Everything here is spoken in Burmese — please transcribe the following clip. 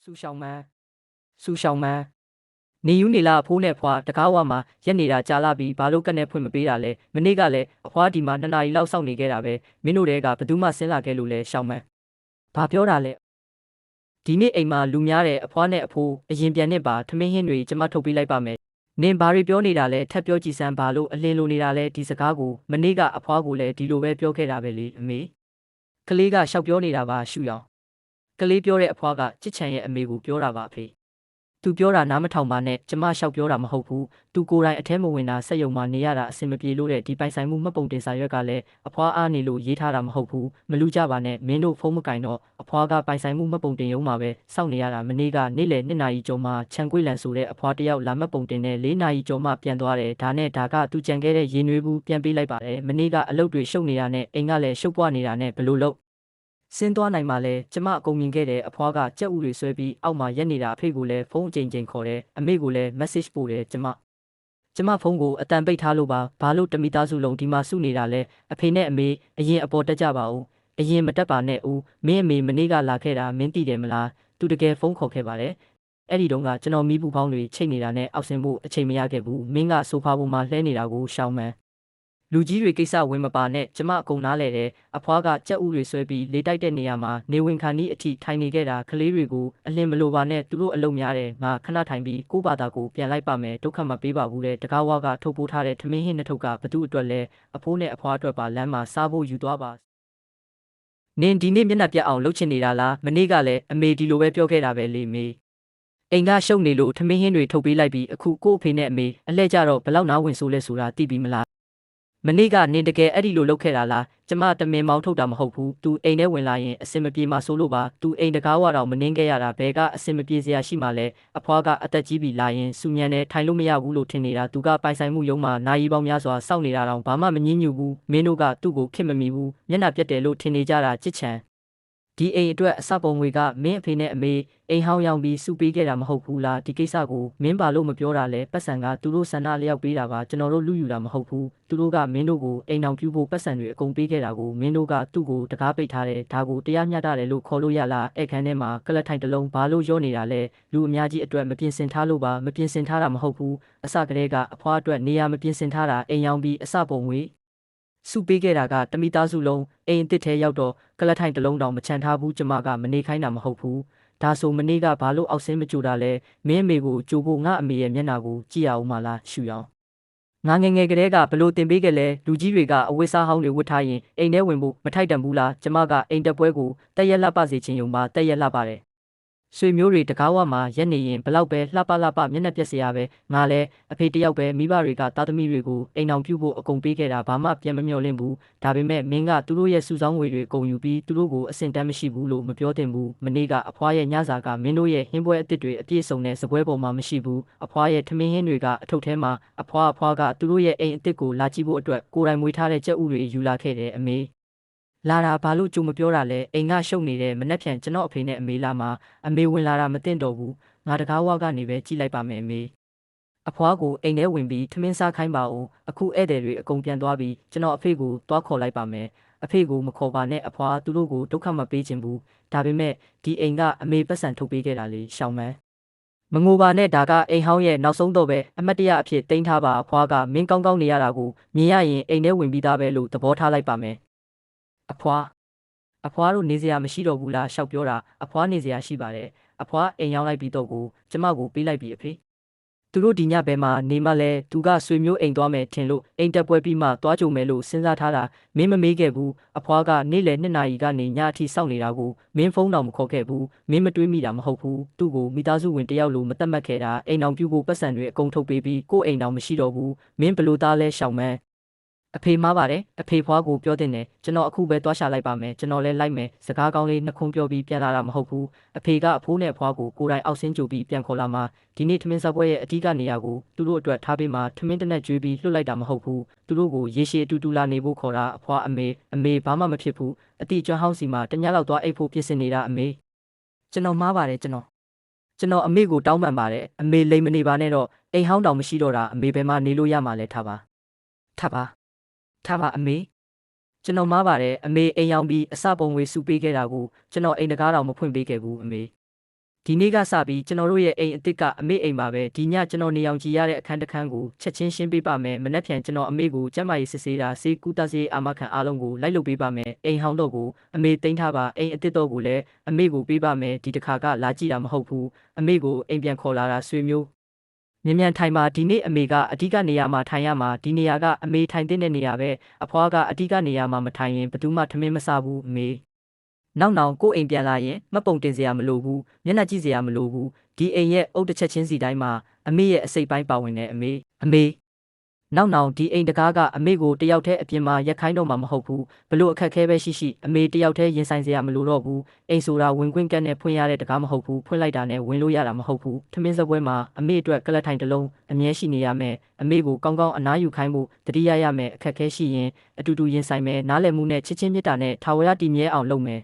苏小曼，苏小曼，နေယူနေလားအဖိုးနဲ့ဖွာတကားဝါမှာရက်နေတာကြာလာပြီဘာလို့ကက်နဲ့ဖွင့်မပေးတာလဲမနေ့ကလည်းအဖွာဒီမှာ2နာရီလောက်စောင့်နေခဲ့တာပဲမင်းတို့တွေကဘသူမှဆင်းလာခဲ့လို့လဲရှောင်းမန်းဘာပြောတာလဲဒီနေ့အိမ်မှာလူများတယ်အဖွာနဲ့အဖိုးအရင်ပြန်နေပါထမင်းဟင်းတွေကျမထုတ်ပေးလိုက်ပါမယ်နင်ဘာတွေပြောနေတာလဲထပ်ပြောကြည့်စမ်းဘာလို့အလင်းလိုနေတာလဲဒီစကားကိုမနေ့ကအဖွာကိုလည်းဒီလိုပဲပြောခဲ့တာပဲလေအမေကလေးကရှောက်ပြောနေတာပါရှူရောင်ကလေးပြောတဲ့အဖွားကချစ်ချန်ရဲ့အမေကိုပြောတာပါဖေသူပြောတာနားမထောင်ပါနဲ့ကျမရှောက်ပြောတာမဟုတ်ဘူးသူကိုယ်တိုင်အထဲမဝင်တာစက်ယုံမှာနေရတာအဆင်မပြေလို့တဲ့ဒီပိုင်ဆိုင်မှုမှတ်ပုံတင်စာရွက်ကလည်းအဖွားအားနေလို့ရေးထားတာမဟုတ်ဘူးမလူကြပါနဲ့မင်းတို့ဖုန်းမကင်တော့အဖွားကပိုင်ဆိုင်မှုမှတ်ပုံတင်ရုံမှာပဲစောင့်နေရတာမနေ့ကနေ့လယ်2နာရီကျော်မှခြံကွေးလန်ဆိုတဲ့အဖွားတယောက်လာမှတ်ပုံတင်နဲ့4နာရီကျော်မှပြန်သွားတယ်ဒါနဲ့ဒါကသူကြံခဲ့တဲ့ရေနွေးဘူးပြန်ပေးလိုက်ပါတယ်မနေ့ကအလုပ်တွေရှုပ်နေတာနဲ့အိမ်ကလည်းရှုပ်ပွားနေတာနဲ့ဘလို့လို့ဆင်းသွားနိုင်မှလဲကျမအကုန်မြင်ခဲ့တယ်အဖွားကကြက်ဥတွေဆွဲပြီးအောက်မှာရက်နေတာအဖေကိုလည်းဖုန်းအချိန်ချင်းခေါ်တယ်အမေကိုလည်း message ပို့တယ်ကျမဖုန်းကိုအတန်ပိတ်ထားလို့ပါဘာလို့တမိသားစုလုံးဒီမှာစုနေတာလဲအဖေနဲ့အမေအရင်အပေါ်တက်ကြပါဦးအရင်မတက်ပါနဲ့ဦးမင်းအမေမနေ့ကလာခဲ့တာမင်းသိတယ်မလားသူတကယ်ဖုန်းခေါ်ခဲ့ပါတယ်အဲ့ဒီတုန်းကကျွန်တော်မီးပူဖောင်းတွေချိတ်နေတာနဲ့အောက်ဆင်းဖို့အချိန်မရခဲ့ဘူးမင်းကဆိုဖာပေါ်မှာလှဲနေတာကိုရှောင်းမှန်းလူကြီးတွေကိစ္စဝင်မပါနဲ့ကျမအကုန်နားလဲတယ်အဖွားကကြက်ဥတွေဆွဲပြီးလေတိုက်တဲ့နေရာမှာနေဝင်ခါနီးအထိထိုင်နေခဲ့တာကလေးတွေကိုအလင်းမလိုပါနဲ့သူတို့အလုံးများတယ်ငါခဏထိုင်ပြီးကို့ဘာသာကိုပြန်လိုက်ပါမယ်ဒုက္ခမပေးပါဘူးတဲ့တကားဝါကထုတ်ပိုးထားတဲ့ထမင်းဟင်းနှစ်ထုပ်ကဘသူအတွက်လဲအဖိုးနဲ့အဖွားအတွက်ပါလမ်းမှာစားဖို့ယူသွားပါနင်ဒီနေ့မျက်နှာပြတ်အောင်လှုပ်ချင်နေတာလားမနေ့ကလည်းအမေဒီလိုပဲပြောခဲ့တာပဲလေမေအိမ်ကရှုပ်နေလို့ထမင်းဟင်းတွေထုတ်ပေးလိုက်ပြီးအခုကို့အဖေနဲ့အမေအလှဲ့ကြတော့ဘလောက်နားဝင်ဆိုးလဲဆိုတာသိပြီမလားမနေ့ကနေတကယ်အဲ့ဒီလိုလုပ်ခဲ့တာလားကျမတမင်မောင်းထုတ်တာမဟုတ်ဘူးသူအိမ်ထဲဝင်လာရင်အစင်မပြေမှဆိုလို့ပါသူအိမ်တကားဝတော့မနှင်းခဲ့ရတာဘယ်ကအစင်မပြေစရာရှိမှလဲအဖွားကအသက်ကြီးပြီလာရင်စူညံနေထိုင်လို့မရဘူးလို့ထင်နေတာသူကပိုင်ဆိုင်မှုရုံးမှာနာရီပေါင်းများစွာစောင့်နေတာတော့ဘာမှမငြင်းညူဘူးမင်းတို့ကသူ့ကိုခင်မမီဘူးမျက်နှာပြတ်တယ်လို့ထင်နေကြတာချစ်ချန်ဒီအိမ်အတွက်အစပုံငွေကမင်းအဖေနဲ့အမေအိမ်ဟောင်းရောင်ပြီးစုပေးခဲ့တာမဟုတ်ဘူးလားဒီကိစ္စကိုမင်းဘာလို့မပြောတာလဲပတ်စံကသူတို့ဆန္ဒလျောက်ပေးတာပါကျွန်တော်တို့လူယူတာမဟုတ်ဘူးသူတို့ကမင်းတို့ကိုအိမ်အောင်ပြူဖို့ပတ်စံတွေအကုန်ပေးခဲ့တာကိုမင်းတို့ကသူ့ကိုတကားပိတ်ထားတယ်ဒါကိုတရားမျှတတယ်လို့ခေါ်လို့ရလားအခန်းထဲမှာကလတ်ထိုင်တစ်လုံးဘာလို့ရောနေတာလဲလူအများကြီးအတွက်မပြင်ဆင်ထားလို့ပါမပြင်ဆင်ထားတာမဟုတ်ဘူးအစကတည်းကအဖွားအတွက်နေရာမပြင်ဆင်ထားတာအိမ်အောင်ပြီးအစပုံငွေစုပေးခဲ့တာကတမိသားစုလုံးအိမ်အစ်စ်ထဲရောက်တော့ကလတ်ထိုင်တစ်လုံးတောင်မချန်ထားဘူးကျမကမနေခိုင်းတာမဟုတ်ဘူးဒါဆိုမနေ့ကဘာလို့အောက်ဆင်းမကြိုတာလဲမင်းအမေကိုကြိုဖို့ငါအမေရဲ့မျက်နှာကိုကြည့်ရအောင်မလားရှူရောင်ငါငယ်ငယ်ကလေးကဘလို့တင်ပေးခဲ့လဲလူကြီးတွေကအဝတ်စားဟောင်းတွေဝတ်ထားရင်အိမ်ထဲဝင်ဖို့မထိုက်တန်ဘူးလားကျမကအိမ်တက်ပွဲကိုတက်ရက်လှပစေချင်ုံပါတက်ရက်လှပါတယ်ဆွေမျိုးတွေတကားဝမှာရက်နေရင်ဘလောက်ပဲလှပမျက်နှာပြက်စရာပဲငါလည်းအဖေတယောက်ပဲမိဘတွေကသားသမီးတွေကိုအိမ်အောင်ပြုဖို့အကုန်ပေးခဲ့တာဘာမှပြန်မမျှော်လင့်ဘူးဒါပေမဲ့မင်းကသူတို့ရဲ့စုဆောင်းငွေတွေအကုန်ယူပြီးသူတို့ကိုအဆင်တန်းမရှိဘူးလို့မပြောသင့်ဘူးမနေ့ကအဖွားရဲ့ညစာကမင်းတို့ရဲ့ဟင်းပွဲအစ်စ်တွေအပြည့်စုံတဲ့စပွဲပေါ်မှာမရှိဘူးအဖွားရဲ့ထမင်းဟင်းတွေကအထုပ်ထဲမှာအဖွားကသူတို့ရဲ့အိမ်အစ်စ်ကိုလာကြည့်ဖို့အတွက်ကိုယ်တိုင်မွေးထားတဲ့ကြက်ဥတွေယူလာခဲ့တယ်အမေလာတာဘာလို့ကြုံမပြောတာလဲအိမ်ကရှုပ်နေတဲ့မနှက်ဖြန်ကျွန်တော်အဖေနဲ့အမေလာမှာအမေဝင်လာတာမသိတော့ဘူးငါတကားဝါကနေပဲကြည့်လိုက်ပါမယ်အမေအဖွားကိုအိမ်ထဲဝင်ပြီးထမင်းစားခိုင်းပါဦးအခုဧည့်သည်တွေအကုန်ပြန်သွားပြီးကျွန်တော်အဖေကိုတွားခေါ်လိုက်ပါမယ်အဖေကိုမခေါ်ပါနဲ့အဖွားသူတို့ကိုဒုက္ခမပေးခြင်းဘူးဒါပေမဲ့ဒီအိမ်ကအမေပတ်စံထုတ်ပေးခဲ့တာလေရှောင်းမန်းမငိုပါနဲ့ဒါကအိမ်ဟောင်းရဲ့နောက်ဆုံးတော့ပဲအမတ်တရအဖြစ်တင်ထားပါအဖွားကမင်းကောင်းနေရတာကိုမြင်ရရင်အိမ်ထဲဝင်ပြီးသားပဲလို့သဘောထားလိုက်ပါမယ်အဖွားတို့နေစရာမရှိတော့ဘူးလားရှောက်ပြောတာအဖွားနေစရာရှိပါတယ်အဖွားအိမ်ရောက်လိုက်ပြီးတော့ကိုကျမကိုပေးလိုက်ပြီအဖေသူတို့ဒီညဘဲမှာနေမှလဲသူကဆွေမျိုးအိမ်သွားမယ်ထင်လို့အိမ်တက်ပွဲပြီးမှသွားကြုံမယ်လို့စဉ်းစားထားတာမင်းမမေးခဲ့ဘူးအဖွားကနေ့လယ်2နာရီကနေညအထိစောင့်နေတာကိုမင်းဖုန်းတော်မခေါ်ခဲ့ဘူးမင်းမတွေးမိတာမဟုတ်ဘူးသူ့ကိုမိသားစုဝင်တယောက်လိုမသက်မှတ်ခဲ့တာအိမ်အောင်ပြုဖို့ပတ်စံတွေအကုန်ထုတ်ပေးပြီးကို့အိမ်တော်မရှိတော့ဘူးမင်းဘလို့သားလဲရှောင်မန်းအဖေမားပါတယ်အဖေဖွားကိုပြောတဲ့နဲ့ကျွန်တော်အခုပဲသွားရှာလိုက်ပါမယ်ကျွန်တော်လည်းလိုက်မယ်စကားကောင်းလေးနှခုံးပြောပြီးပြန်လာတာမဟုတ်ဘူးအဖေကအဖိုးနဲ့အဖွားကိုကိုယ်တိုင်အောက်ဆင်းကြိုပြီးပြန်ခေါ်လာမှဒီနေ့ထမင်းစားပွဲရဲ့အဓိကနေရာကိုသူတို့အတွက်ထားပေးမှထမင်းတနက်ကျွေးပြီးလွှတ်လိုက်တာမဟုတ်ဘူးသူတို့ကိုရေရှည်အတူတူလာနေဖို့ခေါ်တာအဖွားအမေဘာမှမဖြစ်ဘူးအတိကျွမ်းဟောင်းစီမှာတညလောက်သွားအိပ်ဖို့ပြင်ဆင်နေတာအမေကျွန်တော်မှားပါတယ်ကျွန်တော်အမေကိုတောင်းပန်ပါတယ်အမေလိမ်မနေပါနဲ့တော့အိမ်ဟောင်းတောင်မရှိတော့တာအမေဘယ်မှာနေလို့ရမှာလဲထားပါအမေကျွန်တော်မှားပါတယ်အမေအိမ်ရောက်ပြီးအစပုံငွေစုပေးခဲ့တာကိုကျွန်တော်အိမ်တကားတော်မဖွင့်ပေးခဲ့ဘူးအမေ ဒီနေ့ကစပြီးကျွန်တော်တို့ရဲ့အိမ်အစ်စ်ကအမေအိမ်ပါပဲဒီညကျွန်တော်နေအောင်ကြည်ရတဲ့အခန်းတစ်ခန်းကိုချက်ချင်းရှင်းပေးပါမယ်မနက်ဖြန်ကျွန်တော်အမေကိုကျမကြီးစစ်ဆေးတာစေကူတာစေအာမခံအားလုံးကိုလိုက်လုပ်ပေးပါမယ်အိမ်ဟောင်းတော့ကိုအမေတိန်းထားပါအိမ်အစ်စ်တော့ကိုလည်းအမေကိုပေးပါမယ်ဒီတစ်ခါကလာကြည့်တာမဟုတ်ဘူးအမေကိုအိမ်ပြန်ခေါ်လာတာဆွေမျိုးမြန်ထိုင်မှာဒီနေ့အမေကအဓိကနေရာမှာထိုင်ရမှာဒီနေရာကအမေထိုင်တဲ့နေရာပဲအဖွားကအဓိကနေရာမှာမထိုင်ရင်ဘယ်သူမှထမင်းမစားဘူးအမေနောက်ကိုအိမ်ပြန်လာရင်မှတ်ပုံတင်စရာမလိုဘူးမျက်နှာကြည့်စရာမလိုဘူးဒီအိမ်ရဲ့အုတ်တစ်ချက်ချင်းစီတိုင်းမှာအမေရဲ့အစိတ်ပိုင်းပါဝင်တယ်အမေနောက်ဒီအိမ်တကားကအမေကိုတယောက်တည်းအပြင်မှာရက်ခိုင်းတော့မှာမဟုတ်ဘူးဘလို့အခက်ခဲပဲရှိအမေတယောက်တည်းရင်ဆိုင်စရာမလိုတော့ဘူးအိမ်ဆိုတာဝင်ခွင့်ကက်နဲ့ဖွင့်ရတဲ့တကားမဟုတ်ဘူးဖွင့်လိုက်တာနဲ့ဝင်လို့ရတာမဟုတ်ဘူးထမင်းစပွဲမှာအမေအတွက်ကလတ်ထိုင်တစ်လုံးအမြဲရှိနေရမယ်အမေကိုကောင်းအနားယူခိုင်းဖို့တတိယရမယ်အခက်ခဲရှိရင်အတူတူရင်ဆိုင်မယ်နားလည်မှုနဲ့ချစ်ချင်းမြတ်တာနဲ့ထာဝရတည်မြဲအောင်လုပ်မယ်